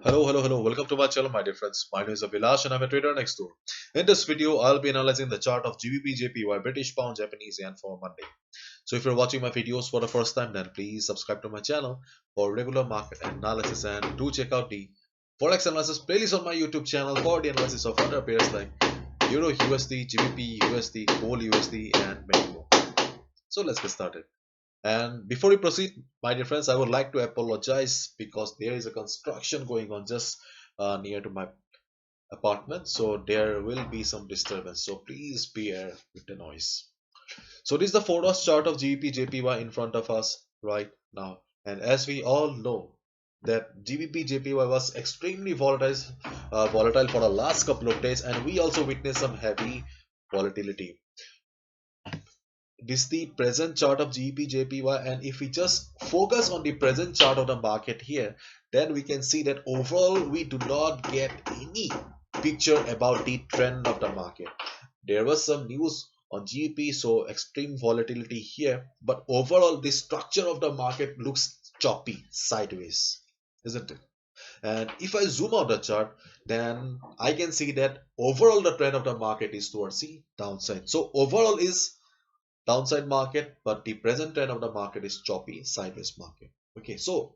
Hello. Welcome to my channel, my dear friends. My name is Abhilash and I'm a trader next door. In this video, I'll be analyzing the chart of GBP JPY, British Pound, Japanese Yen for Monday. So if you're watching my videos for the first time, then please subscribe to my channel for regular market analysis and do check out the Forex analysis playlist on my YouTube channel for the analysis of other pairs like Euro USD, GBP USD, Gold USD, and many more. So let's get started. And before we proceed, my dear friends, I would like to apologize because there is a construction going on just near to my apartment. So there will be some disturbance. So please bear with the noise. So this is the 4-hour chart of GBP JPY in front of us right now. And as we all know that GBP JPY was extremely volatile for the last couple of days, and we also witnessed some heavy volatility. This is the present chart of GBP JPY, and if we just focus on the present chart of the market here, then we can see that overall we do not get any picture about the trend of the market. There was some news on GBP, so extreme volatility here, but overall the structure of the market looks choppy sideways, isn't it? And if I zoom out the chart, then I can see that overall the trend of the market is towards the downside. So overall is downside market, but the present trend of the market is choppy sideways market. Okay, so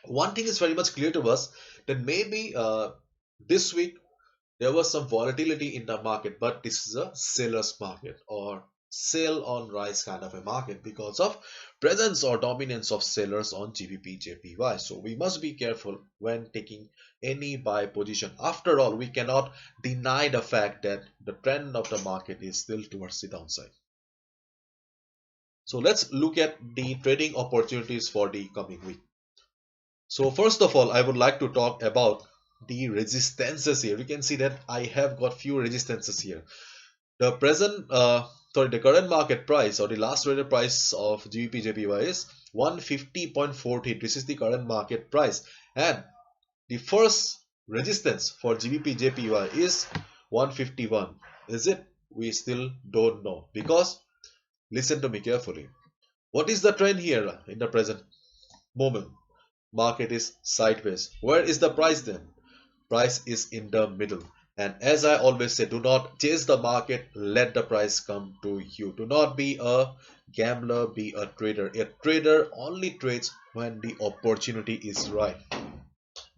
one thing is very much clear to us that maybe this week there was some volatility in the market, but this is a seller's market or sell on rise kind of a market because of presence or dominance of sellers on GBP JPY. So we must be careful when taking any buy position. After all, we cannot deny the fact that the trend of the market is still towards the downside. So let's look at the trading opportunities for the coming week. So first of all, I would like to talk about the resistances here. You can see that I have got few resistances here. The the current market price or the last traded price of GBP JPY is 150.40. This is the current market price, and the first resistance for GBP JPY is 151. Is it? We still don't know, because listen to me carefully. What is the trend here in the present moment? Market is sideways. Where is the price then? Price is in the middle. And as I always say, do not chase the market, let the price come to you. Do not be a gambler, be a trader. A trader only trades when the opportunity is right.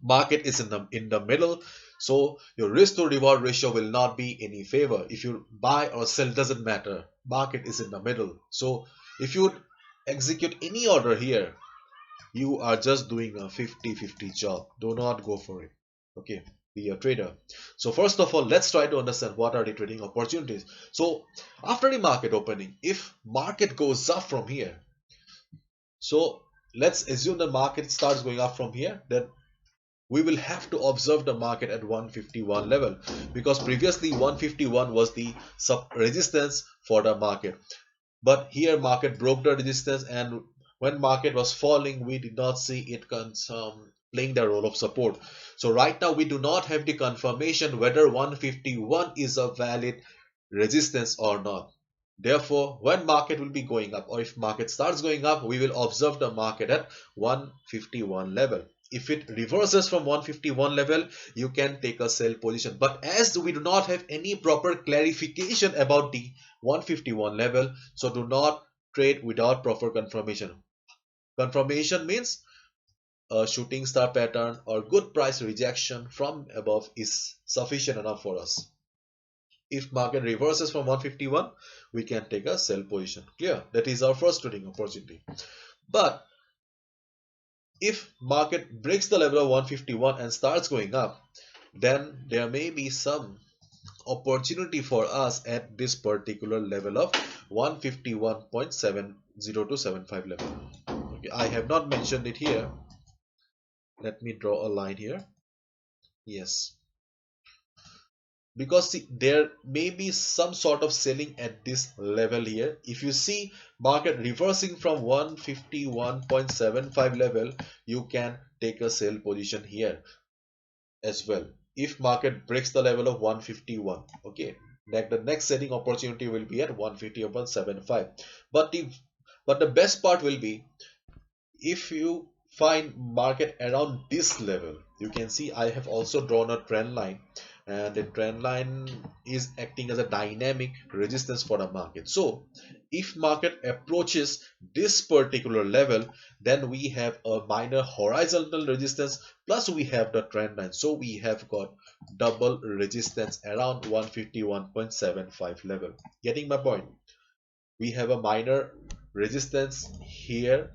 Market is in the middle, so your risk to reward ratio will not be in any favor. If you buy or sell, doesn't matter. Market is in the middle. So if you execute any order here, you are just doing a 50-50 job. Do not go for it. Okay, be a trader. So first of all, let's try to understand what are the trading opportunities. So after the market opening, if market goes up from here, so let's assume the market starts going up from here, then we will have to observe the market at 151 level, because previously 151 was the sub resistance for the market. But here market broke the resistance, and when market was falling, we did not see it playing the role of support. So right now we do not have the confirmation whether 151 is a valid resistance or not. Therefore, when market will be going up, or if market starts going up, we will observe the market at 151 level. If it reverses from 151 level, you can take a sell position. But as we do not have any proper clarification about the 151 level, so do not trade without proper confirmation. Confirmation means a shooting star pattern or good price rejection from above is sufficient enough for us. If market reverses from 151, we can take a sell position. Clear? That is our first trading opportunity. But if market breaks the level of 151 and starts going up, then there may be some opportunity for us at this particular level of 151.70 to 75 level. Okay, I have not mentioned it here. Let me draw a line here. Yes, because see, there may be some sort of selling at this level here. If you see market reversing from 151.75 level, you can take a sell position here as well if market breaks the level of 151. Okay, the next selling opportunity will be at 150.75. But the best part will be if you find market around this level, you can see I have also drawn a trend line, and the trend line is acting as a dynamic resistance for the market. So if market approaches this particular level, then we have a minor horizontal resistance plus we have the trend line. So we have got double resistance around 151.75 level. Getting my point? We have a minor resistance here,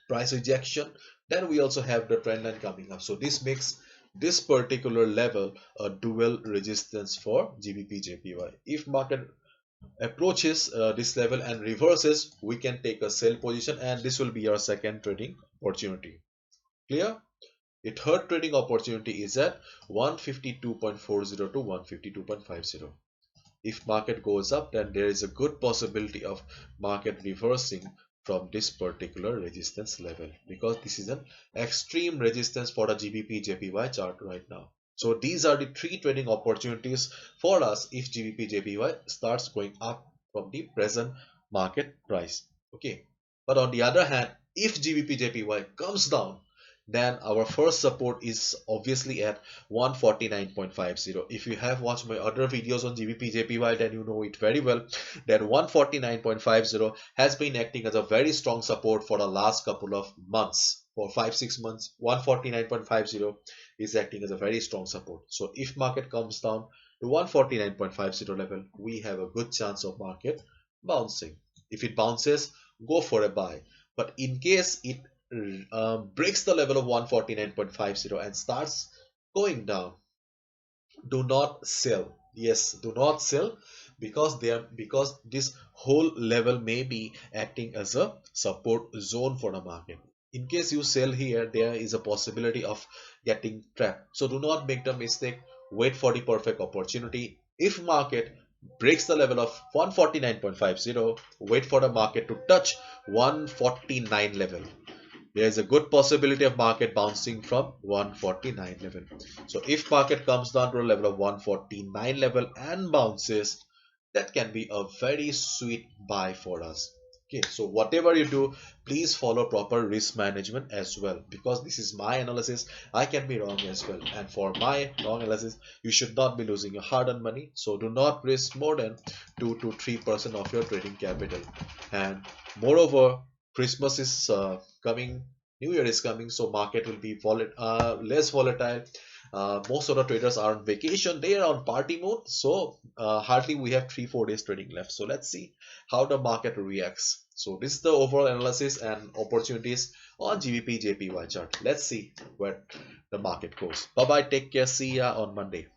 price rejection, then we also have the trend line coming up. So this makes this particular level a dual resistance for GBP JPY. If market approaches this level and reverses, we can take a sell position, and this will be our second trading opportunity. Clear? The third trading opportunity is at 152.40 to 152.50. If market goes up, then there is a good possibility of market reversing from this particular resistance level, because this is an extreme resistance for the GBP JPY chart right now. So these are the three trading opportunities for us if GBP JPY starts going up from the present market price. Okay, but on the other hand, if GBP JPY comes down, then our first support is obviously at 149.50. If you have watched my other videos on GBP JPY, then you know it very well that 149.50 has been acting as a very strong support for the last couple of months. For 5-6 months, 149.50 is acting as a very strong support. So if market comes down to 149.50 level, we have a good chance of market bouncing. If it bounces, go for a buy. But in case it breaks the level of 149.50 and starts going down, do not sell. Yes, do not sell, because this whole level may be acting as a support zone for the market. In case you sell here, there is a possibility of getting trapped. So do not make the mistake. Wait for the perfect opportunity. If market breaks the level of 149.50, wait for the market to touch 149 level. There is a good possibility of market bouncing from 149 level. So if market comes down to a level of 149 level and bounces, that can be a very sweet buy for us. Okay, so whatever you do, please follow proper risk management as well, because this is my analysis. I can be wrong as well, and for my wrong analysis, you should not be losing your hard-earned money. So do not risk more than 2 to 3% of your trading capital. And moreover, Christmas is coming, New Year is coming, so market will be less volatile. Most of the traders are on vacation, they are on party mode, so hardly we have 3-4 days trading left. So let's see how the market reacts. So this is the overall analysis and opportunities on GBP JPY chart. Let's see where the market goes. Bye bye, take care, see ya on Monday.